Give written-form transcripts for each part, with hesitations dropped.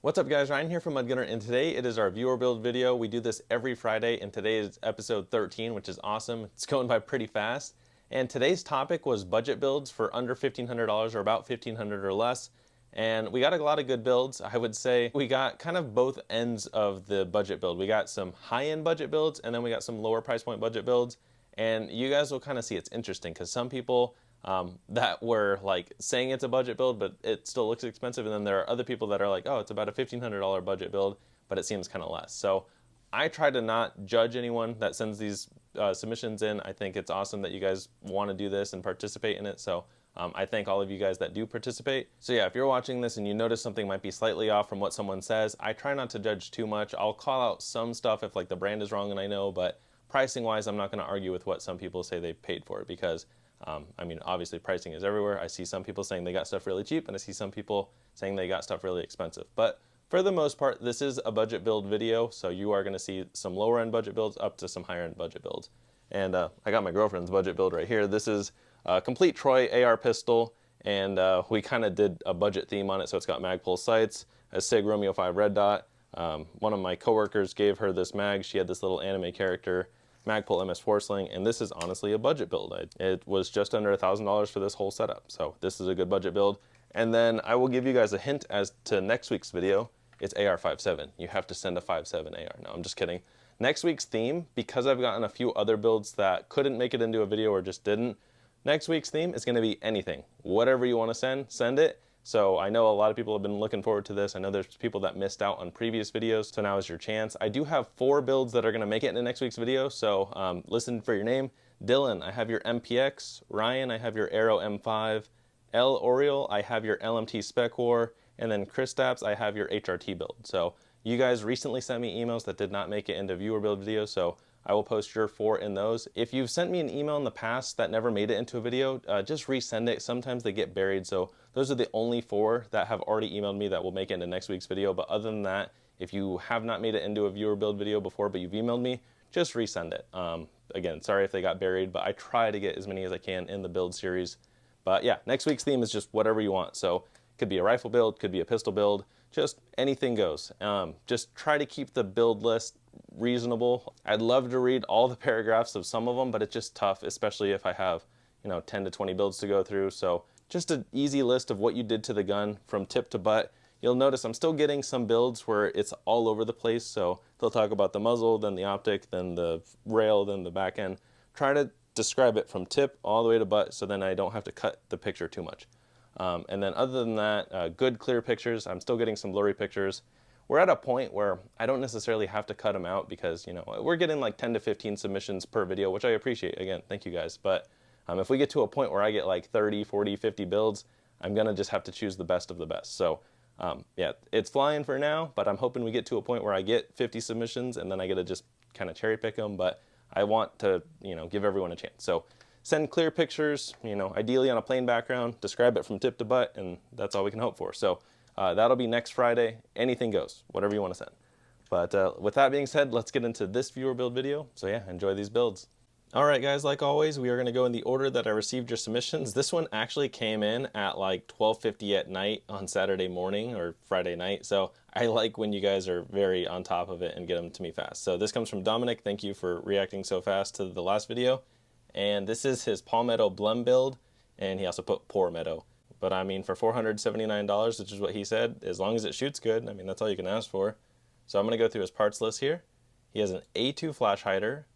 What's up guys, Ryan here from MudGunner, and today it is our viewer build video. We do this every Friday, and today is episode 13, which is awesome. It's going by pretty fast. And today's topic was budget builds for under $1,500 or about $1,500 or less. And we got a lot of good builds. I would say we got kind of both ends of the budget build. We got some high-end budget builds, and then we got some lower price point budget builds. And you guys will kind of see it's interesting because some people that were like saying it's a budget build, but it still looks expensive. And then there are other people that are like, oh, it's about a $1,500 budget build, but it seems kind of less. So I try to not judge anyone that sends these submissions in. I think it's awesome that you guys want to do this and participate in it. So I thank all of you guys that do participate. So yeah, if you're watching this and you notice something might be slightly off from what someone says, I try not to judge too much. I'll call out some stuff if like the brand is wrong and I know, but pricing wise, I'm not going to argue with what some people say they paid for it because I mean, obviously pricing is everywhere. I see some people saying they got stuff really cheap, and I see some people saying they got stuff really expensive. But for the most part, this is a budget build video, so you are going to see some lower end budget builds up to some higher end budget builds. And I got my girlfriend's budget build right here. This is a complete Troy AR pistol, and we kind of did a budget theme on it, so it's got Magpul sights, a SIG Romeo 5 red dot. One of my coworkers gave her this mag. She had this little anime character, Magpul MS4 sling, and this is honestly a budget build. It was just under $1,000 for this whole setup, so this is a good budget build. And then I will give you guys a hint as to next week's video. It's AR-57. You have to send a 5.7 AR. No, I'm just kidding. Next week's theme, because I've gotten a few other builds that couldn't make it into a video or just didn't, next week's theme is going to be anything. Whatever you want to send it. So I know a lot of people have been looking forward to this. I know there's people that missed out on previous videos, so now is your chance. I do have 4 builds that are going to make it into next week's video, so listen for your name. Dylan, I have your MPX. Ryan, I have your Aero M5. L Oriole, I have your LMT Spec War. And then Kristaps, I have your HRT build. So you guys recently sent me emails that did not make it into viewer build videos, so I will post your 4 in those. If you've sent me an email in the past that never made it into a video, just resend it. Sometimes they get buried, so those are the only 4 that have already emailed me that will make it into next week's video. But other than that, if you have not made it into a viewer build video before, but you've emailed me, just resend it. Again, sorry if they got buried, but I try to get as many as I can in the build series. But yeah, next week's theme is just whatever you want. So it could be a rifle build, could be a pistol build, just anything goes. Just try to keep the build list reasonable. I'd love to read all the paragraphs of some of them, but it's just tough, especially if I have, 10 to 20 builds to go through. So just an easy list of what you did to the gun from tip to butt. You'll notice I'm still getting some builds where it's all over the place. So they'll talk about the muzzle, then the optic, then the rail, then the back end. Try to describe it from tip all the way to butt so then I don't have to cut the picture too much. And then other than that, good clear pictures. I'm still getting some blurry pictures. We're at a point where I don't necessarily have to cut them out because, we're getting like 10 to 15 submissions per video, which I appreciate. Again, thank you guys. But if we get to a point where I get like 30, 40, 50 builds, I'm going to just have to choose the best of the best. So yeah, it's flying for now, but I'm hoping we get to a point where I get 50 submissions and then I get to just kind of cherry pick them. But I want to, give everyone a chance. So send clear pictures, ideally on a plain background, describe it from tip to butt, and that's all we can hope for. So that'll be next Friday. Anything goes, whatever you want to send. But with that being said, let's get into this viewer build video. So yeah, enjoy these builds. All right, guys, like always, we are going to go in the order that I received your submissions. This one actually came in at like 12:50 at night on Saturday morning or Friday night. So I like when you guys are very on top of it and get them to me fast. So this comes from Dominic. Thank you for reacting so fast to the last video. And this is his Palmetto Blem build, and he also put Poor Meadow. But I mean, for $479, which is what he said, as long as it shoots good, I mean, that's all you can ask for. So I'm going to go through his parts list here. He has an A2 flash hider,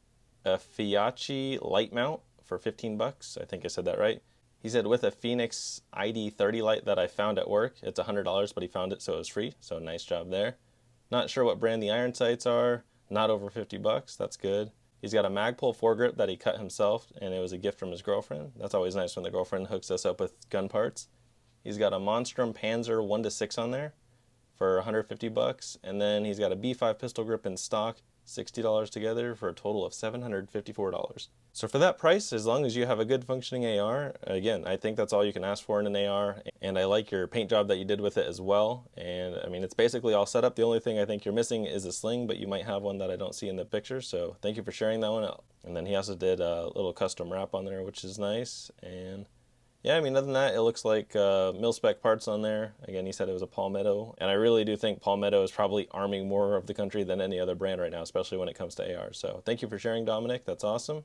a Fiachi light mount for 15 bucks. I think I said that right. He said with a Phoenix ID30 light that I found at work. It's $100, but he found it, so it was free. So nice job there. Not sure what brand the iron sights are. Not over 50 bucks. That's good. He's got a Magpul foregrip that he cut himself, and it was a gift from his girlfriend. That's always nice when the girlfriend hooks us up with gun parts. He's got a Monstrum Panzer 1-6 on there for 150 bucks, and then he's got a B5 pistol grip in stock, $60 together for a total of $754. So for that price, as long as you have a good functioning AR, again, I think that's all you can ask for in an AR, and I like your paint job that you did with it as well. And I mean, it's basically all set up. The only thing I think you're missing is a sling, but you might have one that I don't see in the picture, so thank you for sharing that one out. And then he also did a little custom wrap on there, which is nice. And yeah, I mean, other than that, it looks like mil-spec parts on there. Again, he said it was a Palmetto, and I really do think Palmetto is probably arming more of the country than any other brand right now, especially when it comes to AR. So thank you for sharing, Dominic. That's awesome.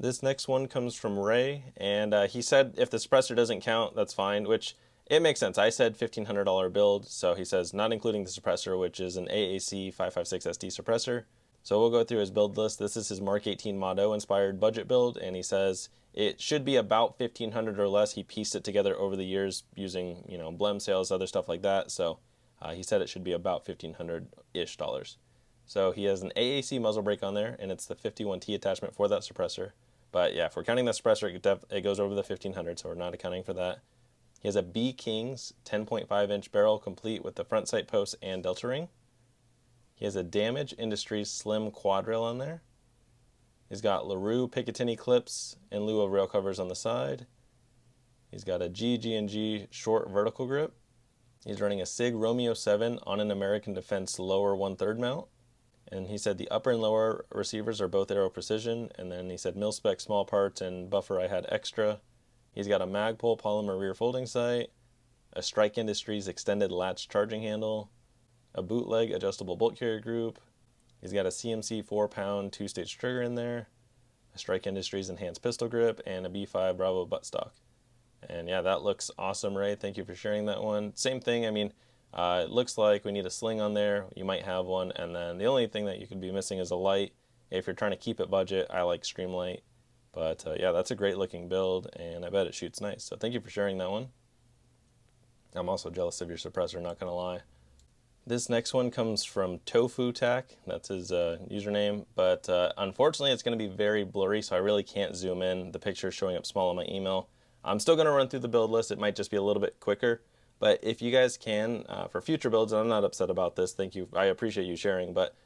This next one comes from Ray, and he said if the suppressor doesn't count, that's fine, which it makes sense. I said $1,500 build, so he says not including the suppressor, which is an AAC 556SD suppressor. So we'll go through his build list. This is his Mark 18 Mod O inspired budget build, and he says it should be about $1,500 or less. He pieced it together over the years using, blem sales, other stuff like that. So he said it should be about $1,500-ish dollars. So he has an AAC muzzle brake on there, and it's the 51T attachment for that suppressor. But yeah, if we're counting the suppressor, it goes over the 1,500, so we're not accounting for that. He has a B Kings 10.5-inch barrel complete with the front sight post and delta ring. He has a Damage Industries slim quad rail on there. He's got LaRue Picatinny clips in lieu of rail covers on the side. He's got a G&G short vertical grip. He's running a SIG Romeo 7 on an American Defense lower 1/3 mount. And he said the upper and lower receivers are both Aero Precision. And then he said mil-spec small parts and buffer I had extra. He's got a Magpul polymer rear folding sight, a Strike Industries extended latch charging handle, a bootleg adjustable bolt carrier group. He's got a CMC 4-pound 2-stage trigger in there, a Strike Industries enhanced pistol grip, and a B5 Bravo buttstock. And yeah, that looks awesome, Ray. Thank you for sharing that one. Same thing, I mean, it looks like we need a sling on there. You might have one, and then the only thing that you could be missing is a light. If you're trying to keep it budget, I like Streamlight. But yeah, that's a great looking build, and I bet it shoots nice. So thank you for sharing that one. I'm also jealous of your suppressor, not going to lie. This next one comes from Tofu Tac. That's his username. But unfortunately, it's going to be very blurry, so I really can't zoom in. The picture is showing up small on my email. I'm still going to run through the build list. It might just be a little bit quicker. But if you guys can, for future builds, and I'm not upset about this, thank you. I appreciate you sharing. But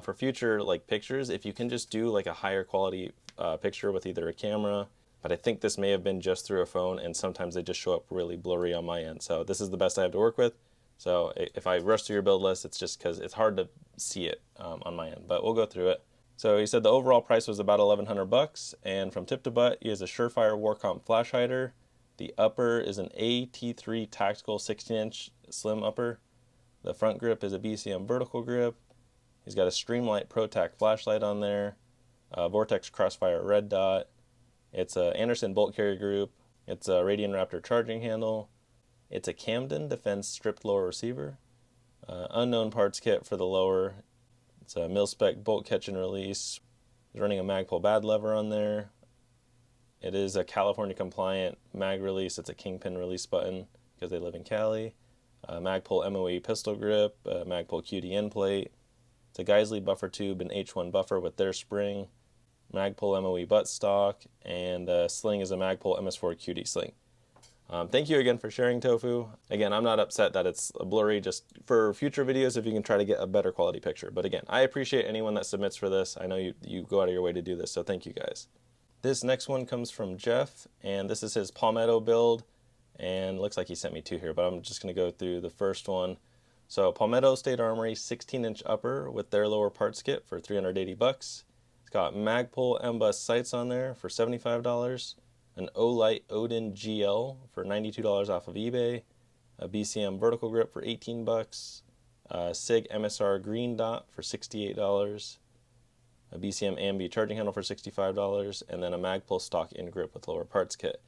for future pictures, if you can just do a higher quality picture with either a camera, but I think this may have been just through a phone, and sometimes they just show up really blurry on my end. So this is the best I have to work with. So if I rush through your build list, it's just because it's hard to see it on my end, but we'll go through it. So he said the overall price was about $1,100, and from tip to butt, he has a Surefire Warcomp flash hider. The upper is an AT3 Tactical 16-inch slim upper. The front grip is a BCM vertical grip. He's got a Streamlight ProTac flashlight on there, a Vortex Crossfire red dot. It's a Anderson bolt carrier group. It's a Radian Raptor charging handle. It's a Camden Defense stripped lower receiver. Unknown parts kit for the lower. It's a mil-spec bolt catch and release. He's running a Magpul bad lever on there. It is a California compliant mag release. It's a Kingpin release button because they live in Cali. Magpul MOE pistol grip, Magpul QD end plate. It's a Geisley buffer tube and H1 buffer with their spring. Magpul MOE buttstock, and sling is a Magpul MS4 QD sling. Thank you again for sharing, Tofu. Again, I'm not upset that it's blurry, just for future videos if you can try to get a better quality picture. But again, I appreciate anyone that submits for this. I know you go out of your way to do this, so thank you guys. This next one comes from Jeff, and this is his Palmetto build, and looks like he sent me two here, but I'm just going to go through the first one. So Palmetto State Armory 16-inch upper with their lower parts kit for $380. It's got Magpul M-Bus sights on there for $75. An Olight Odin GL for $92 off of eBay, a BCM vertical grip for $18, a SIG MSR green dot for $68, a BCM Ambi charging handle for $65, and then a Magpul stock in grip with lower parts kit.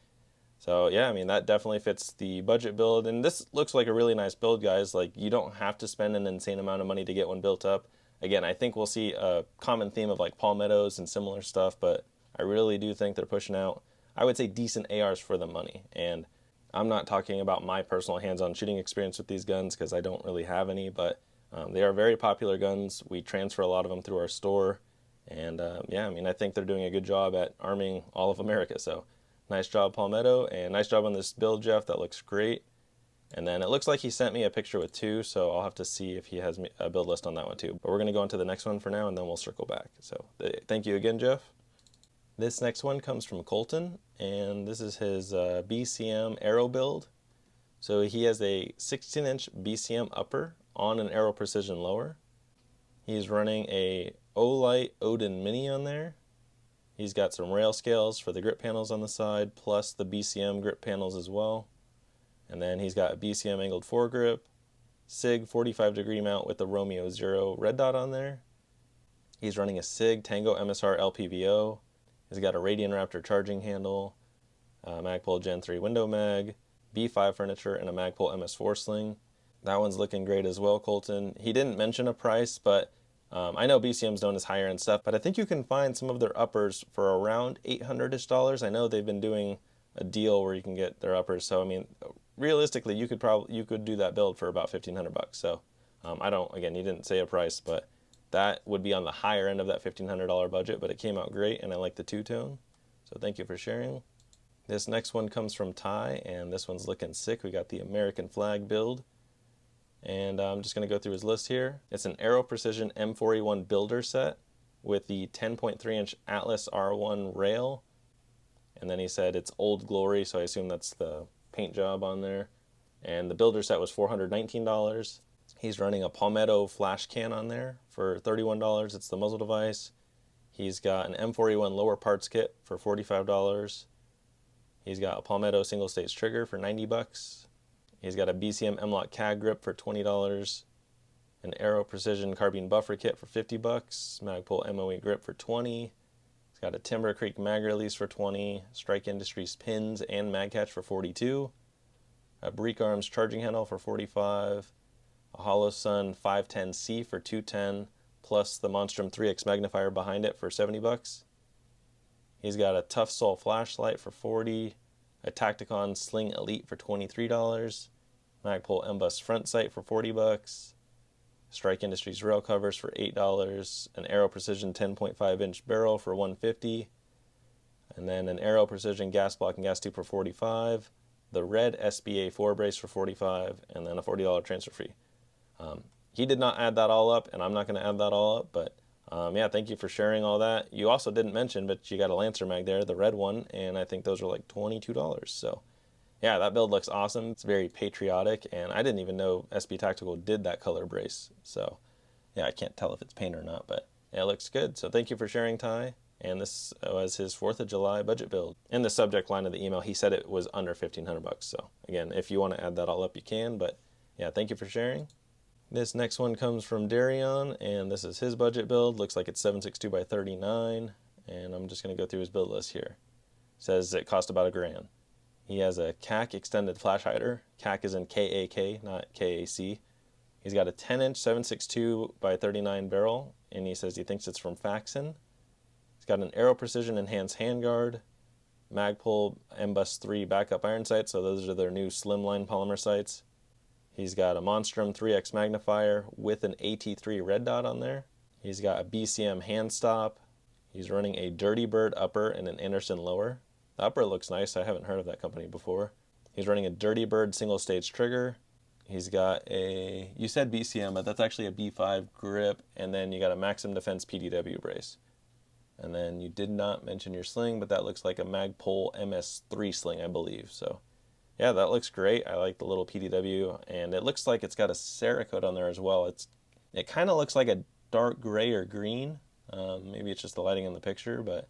So yeah, I mean, that definitely fits the budget build, and this looks like a really nice build, guys. You don't have to spend an insane amount of money to get one built up. Again, I think we'll see a common theme of Palmettos and similar stuff, but I really do think they're pushing out, I would say, decent ARs for the money. And I'm not talking about my personal hands-on shooting experience with these guns because I don't really have any, but they are very popular guns. We transfer a lot of them through our store. And yeah, I mean, I think they're doing a good job at arming all of America. So nice job, Palmetto, and nice job on this build, Jeff. That looks great. And then it looks like he sent me a picture with two, so I'll have to see if he has a build list on that one too. But we're going to go on to the next one for now, and then we'll circle back. So thank you again, Jeff. This next one comes from Colton, and this is his BCM Aero build. So he has a 16-inch BCM upper on an Aero Precision lower. He's running a Olight Odin Mini on there. He's got some rail scales for the grip panels on the side, plus the BCM grip panels as well. And then he's got a BCM angled foregrip, SIG 45-degree mount with the Romeo 0 red dot on there. He's running a SIG Tango MSR LPVO. He's got a Radian Raptor charging handle, Magpul Gen 3 window mag, B5 furniture, and a Magpul MS4 sling. That one's looking great as well, Colton. He didn't mention a price, but I know BCM's known as higher end stuff, but I think you can find some of their uppers for around $800-ish. I know they've been doing a deal where you can get their uppers. So I mean, realistically, you could do that build for about $1,500. So again, he didn't say a price, but that would be on the higher end of that $1,500 budget. But it came out great, and I like the two-tone. So thank you for sharing. This next one comes from Ty, and this one's looking sick. We got the American flag build. And I'm just going to go through his list here. It's an Aero Precision M4A1 builder set with the 10.3-inch Atlas R1 rail. And then he said it's Old Glory, so I assume that's the paint job on there. And the builder set was $419. He's running a Palmetto flash can on there for $31. It's the muzzle device. He's got an M4A1 lower parts kit for $45. He's got a Palmetto single stage trigger for $90. He's got a BCM M-Lock CAG grip for $20, an Aero Precision carbine buffer kit for $50, Magpul MOE grip for $20. He's got a Timber Creek mag release for $20, Strike Industries pins and mag catch for $42, a Breek Arms charging handle for $45, a Holosun 510C for $210, plus the Monstrum 3X magnifier behind it for $70. He's got a Tough Soul flashlight for $40, a Tacticon Sling Elite for $23, Magpul M-Bus front sight for $40, Strike Industries rail covers for $8, an Aero Precision 10.5-inch barrel for $150, and then an Aero Precision gas block and gas tube for $45, the red SBA 4 brace for $45, and then a $40 transfer fee. He did not add that all up, and I'm not going to add that all up, but yeah, thank you for sharing all that. You also didn't mention, but you got a Lancer mag there, the red one, and I think those are like $22. So yeah, that build looks awesome. It's very patriotic, and I didn't even know SB Tactical did that color brace. So yeah, I can't tell if it's paint or not, but yeah, it looks good. So thank you for sharing, Ty. And this was his 4th of July budget build. In the subject line of the email, he said it was under $1,500. So again, if you want to add that all up, you can. But yeah, thank you for sharing. This next one comes from Darion, and this is his budget build. Looks like it's 762 by 39, and I'm just going to go through his build list here. Says it cost about $1,000. He has a CAC extended flash hider. CAC is in K-A-K, not K-A-C. He's got a 10-inch 762 by 39 barrel, and he says he thinks it's from Faxon. He's got an Aero Precision enhanced handguard, Magpul M-Bus 3 backup iron sights, so those are their new slimline polymer sights. He's got a Monstrum 3X magnifier with an AT3 red dot on there. He's got a BCM hand stop. He's running a Dirty Bird upper and an Anderson lower. The upper looks nice. I haven't heard of that company before. He's running a Dirty Bird single stage trigger. He's got a, you said BCM, but that's actually a B5 grip. And then you got a Maxim Defense PDW brace. And then you did not mention your sling, but that looks like a Magpul MS3 sling, I believe. So yeah, that looks great. I like the little PDW, and it looks like it's got a Cerakote on there as well. It kind of looks like a dark gray or green. Maybe it's just the lighting in the picture, but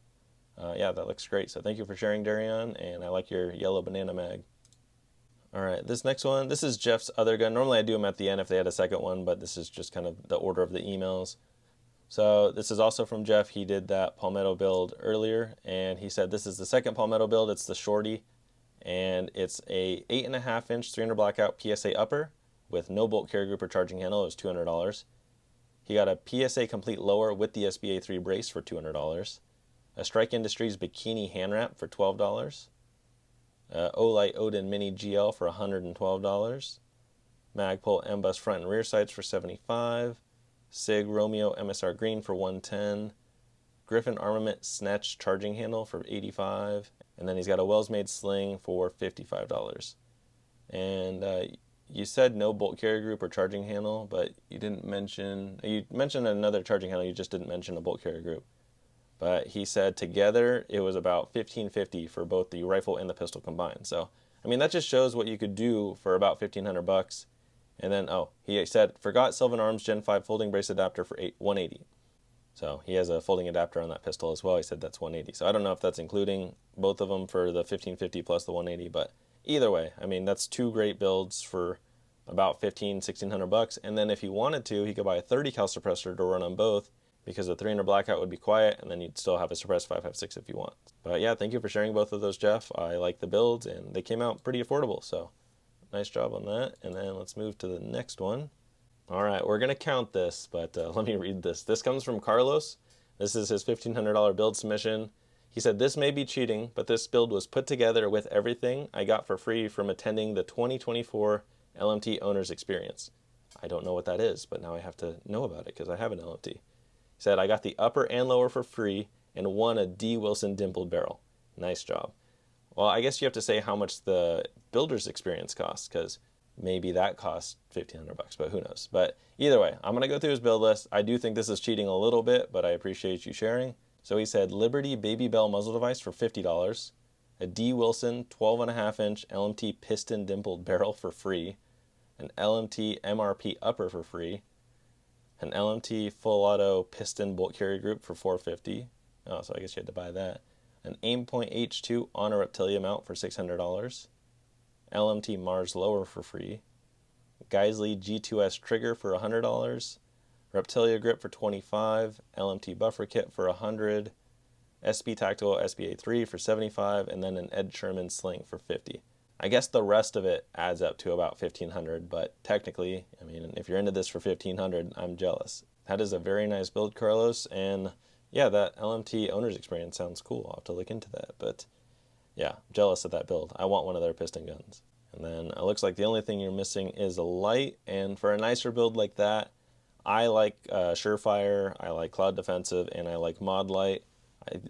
yeah, that looks great. So thank you for sharing, Darion, and I like your yellow banana mag. All right, this next one, this is Jeff's other gun. Normally I do them at the end if they had a second one, but this is just kind of the order of the emails. So this is also from Jeff. He did that Palmetto build earlier, and he said this is the second Palmetto build. It's the Shorty. And it's a 8.5-inch 300 blackout PSA upper with no bolt carry group or charging handle. It was $200. He got a PSA complete lower with the SBA 3 brace for $200. A Strike Industries bikini hand wrap for $12. Olight Odin Mini GL for $112. Magpul M-Bus front and rear sights for $75. SIG Romeo MSR green for $110. Griffin Armament Snatch charging handle for $85. And then he's got a Wells Made sling for $55. And you said no bolt carrier group or charging handle, but you mentioned another charging handle, you just didn't mention a bolt carrier group. But he said together it was about $1,550 for both the rifle and the pistol combined. So, I mean, that just shows what you could do for about $1,500. And then, oh, he said, forgot Sylvan Arms Gen 5 folding brace adapter for $180. So he has a folding adapter on that pistol as well. He said that's 180. So I don't know if that's including both of them for the 1550 plus the 180, but either way, I mean, that's two great builds for about 1600 bucks. And then if he wanted to, he could buy a 30 cal suppressor to run on both, because the 300 blackout would be quiet, and then you'd still have a suppressed 5.56 if you want. But yeah, thank you for sharing both of those, Jeff. I like the builds, and they came out pretty affordable, so nice job on that. And then let's move to the next one. All right, we're going to count this, but let me read this. This comes from Carlos. This is his $1,500 build submission. He said, "This may be cheating, but this build was put together with everything I got for free from attending the 2024 LMT Owners Experience." I don't know what that is, but now I have to know about it because I have an LMT. He said, "I got the upper and lower for free and won a D. Wilson dimpled barrel." Nice job. Well, I guess you have to say how much the builder's experience costs, because maybe that costs 1,500 bucks, but who knows. But either way, I'm going to go through his build list. I do think this is cheating a little bit, but I appreciate you sharing. So he said Liberty Baby Bell muzzle device for $50, a D. Wilson 12.5-inch LMT piston dimpled barrel for free, an LMT MRP upper for free, an LMT full auto piston bolt carrier group for $450. Oh, so I guess you had to buy that. An Aimpoint H2 on a Reptilia mount for $600. LMT Mars lower for free. Geisley G2S trigger for $100. Reptilia grip for $25. LMT buffer kit for $100. SB Tactical SBA3 for $75, and then an Ed Sherman sling for $50. I guess the rest of it adds up to about $1,500, but technically, I mean, if you're into this for $1,500, I'm jealous. That is a very nice build, Carlos, and yeah, that LMT owner's experience sounds cool. I'll have to look into that, but yeah, I'm jealous of that build. I want one of their piston guns. And then it looks like the only thing you're missing is a light, and for a nicer build like that, I like Surefire, I like Cloud Defensive, and I like Mod Light.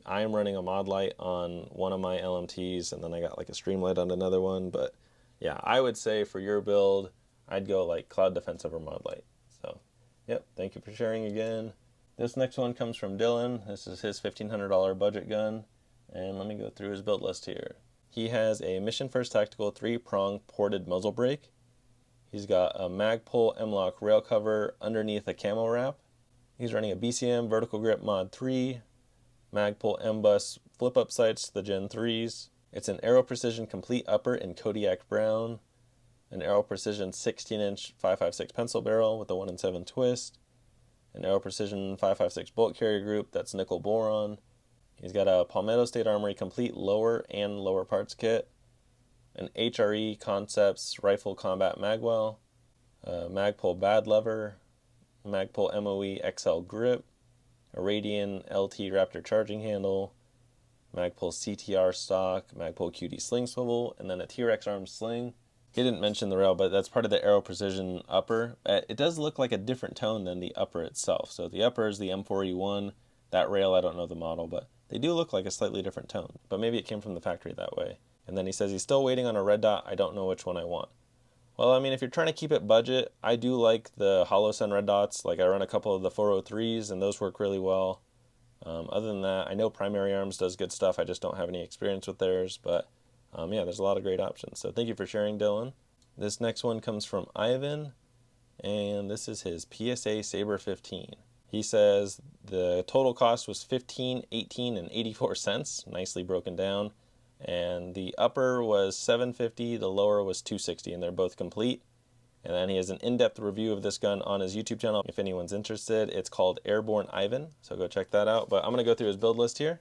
I am running a Mod Light on one of my LMTs, and then I got like a Streamlight on another one. But yeah, I would say for your build, I'd go like Cloud Defensive or Mod Light. So, yep, thank you for sharing again. This next one comes from Dylan. This is his $1,500 budget gun. And let me go through his build list here. He has a Mission First Tactical 3-prong ported muzzle brake. He's got a Magpul M-Lock rail cover underneath a camo wrap. He's running a BCM Vertical Grip Mod 3. Magpul M-Bus flip-up sights, the Gen 3s. It's an Aero Precision Complete Upper in Kodiak Brown. An Aero Precision 16-inch 5.56 pencil barrel with a 1-in-7 twist. An Aero Precision 5.56 bolt carrier group that's nickel boron. He's got a Palmetto State Armory complete lower and lower parts kit, an HRE Concepts Rifle Combat Magwell, a Magpul Bad Lever, Magpul MOE XL grip, a Radian LT Raptor charging handle, Magpul CTR stock, Magpul QD sling swivel, and then a T-Rex arm sling. He didn't mention the rail, but that's part of the Aero Precision upper. It does look like a different tone than the upper itself. So the upper is the M4E1. That rail, I don't know the model, but they do look like a slightly different tone. But maybe it came from the factory that way. And then he says he's still waiting on a red dot. I don't know which one I want. Well, I mean, if you're trying to keep it budget, I do like the Holosun red dots. Like I run a couple of the 403s, and those work really well. Other than that, I know Primary Arms does good stuff. I just don't have any experience with theirs. But yeah, there's a lot of great options. So thank you for sharing, Dylan. This next one comes from Ivan, and this is his PSA Saber 15. He says the total cost was $15, $18, and 84 cents, nicely broken down. And the upper was $7.50, the lower was $2.60, and they're both complete. And then he has an in-depth review of this gun on his YouTube channel. If anyone's interested, it's called Airborne Ivan, so go check that out. But I'm going to go through his build list here.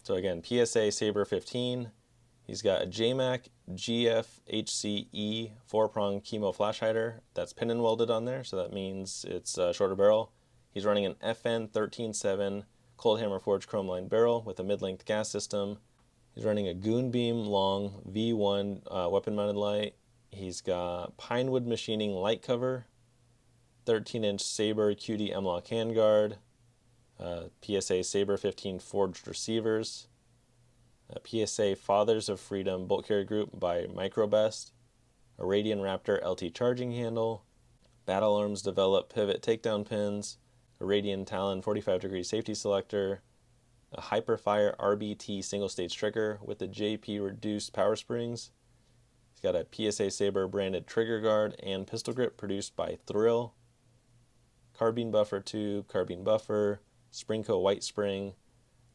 So again, PSA Saber 15. He's got a JMac GFHCE 4-prong chemo flash hider that's pin and welded on there, so that means it's a shorter barrel. He's running an FN 13.7 Cold Hammer Forged chrome lined barrel with a mid-length gas system. He's running a Goon Beam Long V1 weapon mounted light. He's got Pinewood Machining light cover, 13-inch Saber QD M-Lock handguard, PSA Saber 15 forged receivers, PSA Fathers of Freedom bolt carrier group by Microbest, a Radian Raptor LT charging handle, Battle Arms developed pivot takedown pins, a Radian Talon 45-degree safety selector, a Hyperfire RBT single-stage trigger with the JP reduced power springs. He's got a PSA Saber branded trigger guard and pistol grip produced by Thrill, carbine buffer tube, carbine buffer, Springco white spring,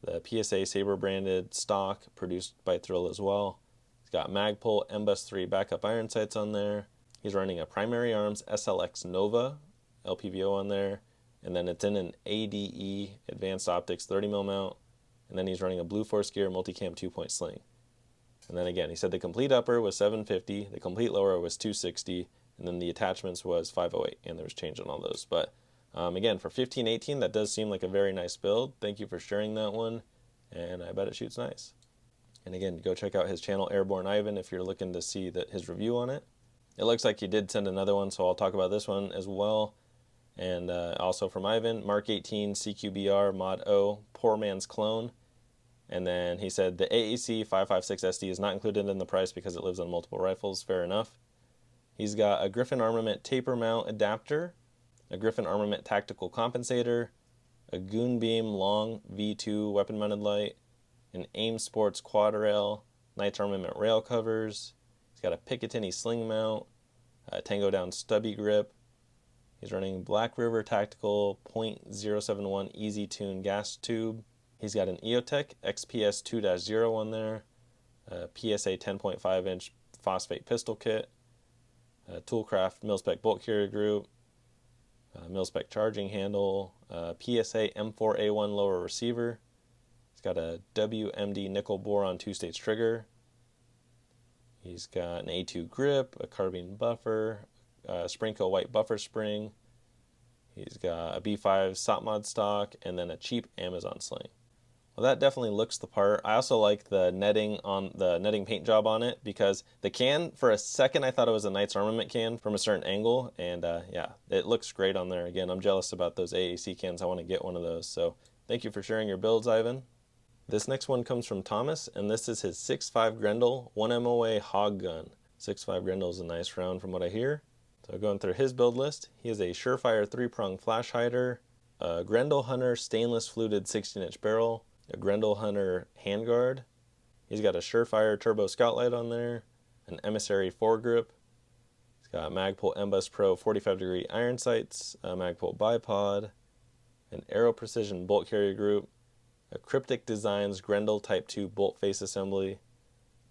the PSA Sabre branded stock produced by Thrill as well. He's got Magpul MBUS 3 backup iron sights on there. He's running a Primary Arms SLX Nova LPVO on there, and then it's in an ADE Advanced Optics 30mm mount, and then he's running a Blue Force Gear multicam 2-point sling. And then again, he said the complete upper was $750, the complete lower was $260, and then the attachments was $508, and there was change on all those. But again, for $1518, that does seem like a very nice build. Thank you for sharing that one, and I bet it shoots nice. And again, go check out his channel, Airborne Ivan, if you're looking to see his review on it. It looks like he did send another one, so I'll talk about this one as well. And also from Ivan, Mark 18 CQBR Mod O, Poor Man's Clone. And then he said the AAC 556 SD is not included in the price because it lives on multiple rifles. Fair enough. He's got a Griffin Armament taper mount adapter, a Griffin Armament tactical compensator, a Goon Beam long V2 weapon mounted light, an AIM Sports quad rail, Knights Armament rail covers. He's got a Picatinny sling mount, a Tango Down stubby grip. He's running Black River Tactical .071 Easy Tune gas tube. He's got an EOTech XPS 2-0 on there, a PSA 10.5-inch phosphate pistol kit, a Toolcraft mil-spec bolt carrier group, a mil-spec charging handle, a PSA M4A1 lower receiver. He's got a WMD nickel boron 2-stage trigger. He's got an A2 grip, a carbine buffer, a Springco white buffer spring. He's got a B5 SOPMOD stock, and then a cheap Amazon sling. Well, that definitely looks the part. I also like the netting paint job on it, because the can, for a second I thought it was a Knights Armament can from a certain angle, and yeah, it looks great on there. Again, I'm jealous about those AAC cans. I want to get one of those. So thank you for sharing your builds, Ivan. This next one comes from Thomas, and this is his 6.5 Grendel 1MOA hog gun. 6.5 Grendel is a nice round from what I hear. So going through his build list, he has a Surefire 3-prong flash hider, a Grendel Hunter stainless fluted 16-inch barrel, a Grendel Hunter handguard. He's got a Surefire turbo scout light on there, an Emissary foregrip. He's got Magpul MBUS Pro 45-degree iron sights, a Magpul bipod, an Aero Precision bolt carrier group, a Cryptic Designs Grendel Type 2 bolt face assembly,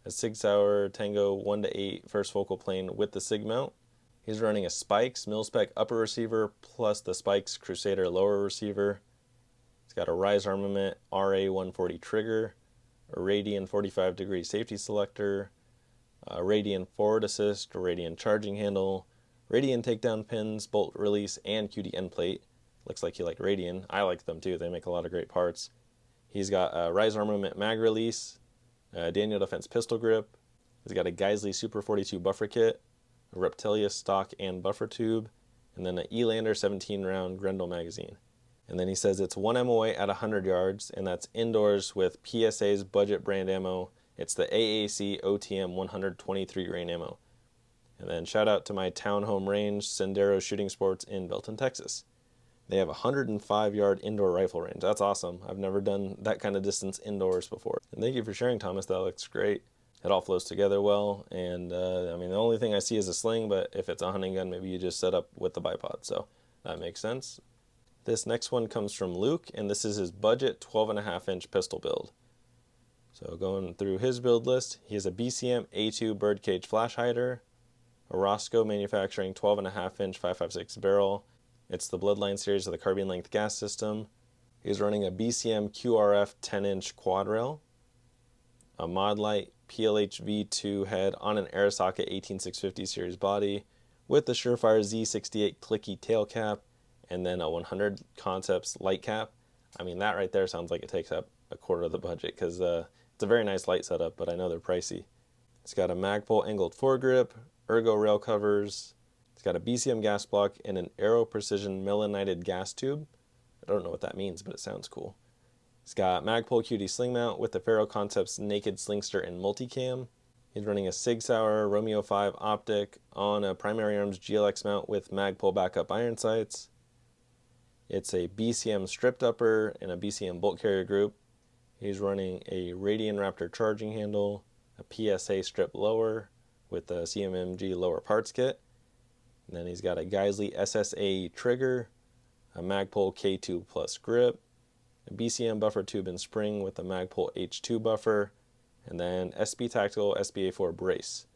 a Sig Sauer Tango 1-8 first focal plane with the Sig mount. He's running a Spikes mil-spec upper receiver plus the Spikes Crusader lower receiver. He's got a Rise Armament RA140 trigger, a Radian 45-degree safety selector, a Radian forward assist, a Radian charging handle, Radian takedown pins, bolt release, and QD end plate. Looks like you like Radian. I like them too. They make a lot of great parts. He's got a Rise Armament mag release, a Daniel Defense pistol grip. He's got a Geisley Super 42 buffer kit, a Reptilia stock and buffer tube, and then an Elander 17-round Grendel magazine. And then he says it's 1 MOA at 100 yards, and that's indoors with PSA's budget brand ammo. It's the AAC OTM 123 grain ammo. And then shout out to my townhome range, Sendero Shooting Sports in Belton, Texas. They have a 105-yard indoor rifle range. That's awesome. I've never done that kind of distance indoors before. And thank you for sharing, Thomas. That looks great. It all flows together well, and I mean, the only thing I see is a sling, but if it's a hunting gun, maybe you just set up with the bipod, so that makes sense. This next one comes from Luke, and this is his budget 12.5-inch pistol build. So going through his build list, he has a BCM A2 birdcage flash hider, a Roscoe Manufacturing 12.5-inch 5.56 barrel. It's the Bloodline series of the carbine length gas system. He's running a BCM QRF 10-inch quad rail, a Mod Light PLH V2 head on an Arisaka 18650 series body with the Surefire Z68 clicky tail cap, and then a 100 Concepts light cap. I mean, that right there sounds like it takes up a quarter of the budget, because it's a very nice light setup, but I know they're pricey. It's got a Magpul angled foregrip, ergo rail covers. It's got a BCM gas block and an Aero Precision melanited gas tube. I don't know what that means, but it sounds cool. It's got Magpul QD sling mount with the Faro Concepts naked slingster and multicam. He's running a Sig Sauer Romeo 5 optic on a Primary Arms GLX mount with Magpul backup iron sights. It's a BCM stripped upper and a BCM bolt carrier group. He's running a Radian Raptor charging handle, a PSA strip lower with a CMMG lower parts kit. And then he's got a Geisley SSA trigger, a Magpul K2 Plus grip, a BCM buffer tube and spring with a Magpul H2 buffer, and then SB Tactical SBA4 brace.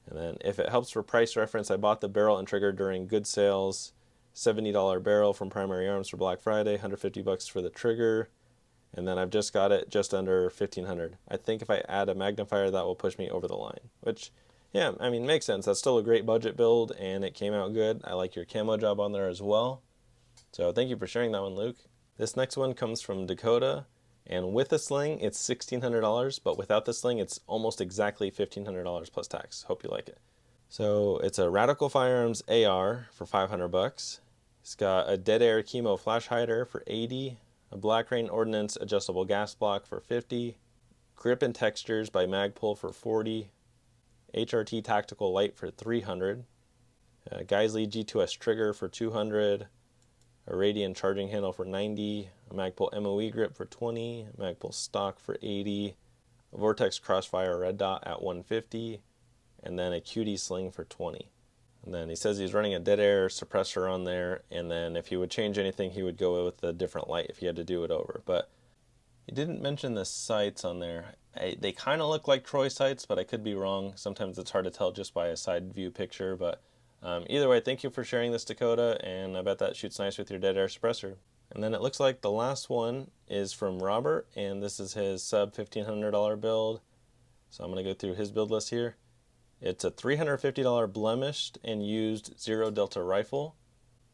And then if it helps for price reference, I bought the barrel and trigger during good sales, $70 barrel from Primary Arms for Black Friday, $150 for the trigger, and then I've just got it just under $1,500. I think if I add a magnifier, that will push me over the line, which, yeah, I mean, makes sense. That's still a great budget build, and it came out good. I like your camo job on there as well. So thank you for sharing that one, Luke. This next one comes from Dakota, and with the sling, it's $1,600, but without the sling, it's almost exactly $1,500 plus tax. Hope you like it. So it's a Radical Firearms AR for $500. It's got a Dead Air Chemo Flash Hider for $80, a Black Rain Ordnance Adjustable Gas Block for $50, Grip and Textures by Magpul for $40, HRT Tactical Light for $300, a Geisley G2S Trigger for $200, a Radian Charging Handle for $90, a Magpul MOE Grip for $20, a Magpul Stock for $80, a Vortex Crossfire Red Dot at $150, and then a QD Sling for $20. And then he says he's running a Dead Air suppressor on there, and then if he would change anything, he would go with a different light if he had to do it over. But he didn't mention the sights on there. They kind of look like Troy sights, but I could be wrong. Sometimes it's hard to tell just by a side view picture. But either way, thank you for sharing this, Dakota, and I bet that shoots nice with your Dead Air suppressor. And then it looks like the last one is from Robert, and this is his sub $1,500 build. So I'm going to go through his build list here. It's a $350 blemished and used 0 Delta rifle.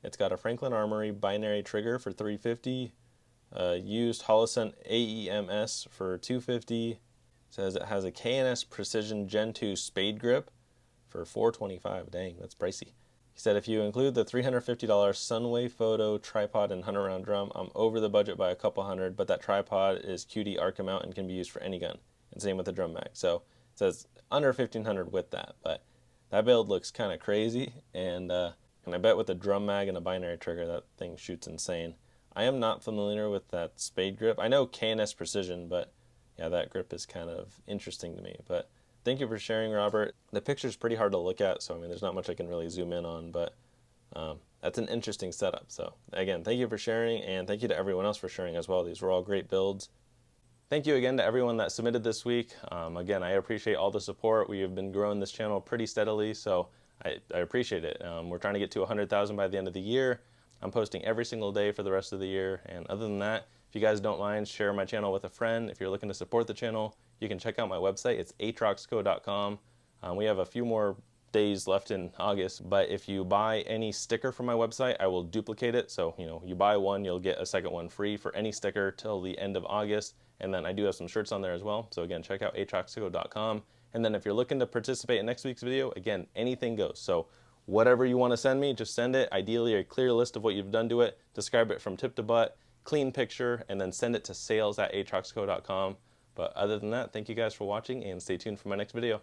It's got a Franklin Armory binary trigger for $350, used Holosun AEMS for $250. It says it has a K&S Precision Gen 2 spade grip for $425. Dang, that's pricey. He said if you include the $350 Sunway Photo tripod and 100-round drum, I'm over the budget by a couple hundred, but that tripod is QD Arca mount and can be used for any gun. And same with the drum mag. So it says under $1,500 with that, but that build looks kind of crazy, and I bet with a drum mag and a binary trigger, that thing shoots insane. I am not familiar with that spade grip. I know K&S Precision, but yeah, that grip is kind of interesting to me. But thank you for sharing, Robert. The picture's pretty hard to look at, so I mean, there's not much I can really zoom in on, but that's an interesting setup. So again, thank you for sharing, and thank you to everyone else for sharing as well. These were all great builds. Thank you again to everyone that submitted this week. Again, I appreciate all the support. We have been growing this channel pretty steadily, so I appreciate it. We're trying to get to 100,000 by the end of the year. I'm posting every single day for the rest of the year, and other than that, if you guys don't mind, share my channel with a friend. If you're looking to support the channel, you can check out my website. It's atroxco.com. We have a few more days left in August, but if you buy any sticker from my website, I will duplicate it. So, you buy one, you'll get a second one free for any sticker till the end of August. And then I do have some shirts on there as well. So again, check out atroxco.com. And then if you're looking to participate in next week's video, again, anything goes. So whatever you want to send me, just send it. Ideally, a clear list of what you've done to it. Describe it from tip to butt, clean picture, and then send it to sales@atroxco.com. But other than that, thank you guys for watching, and stay tuned for my next video.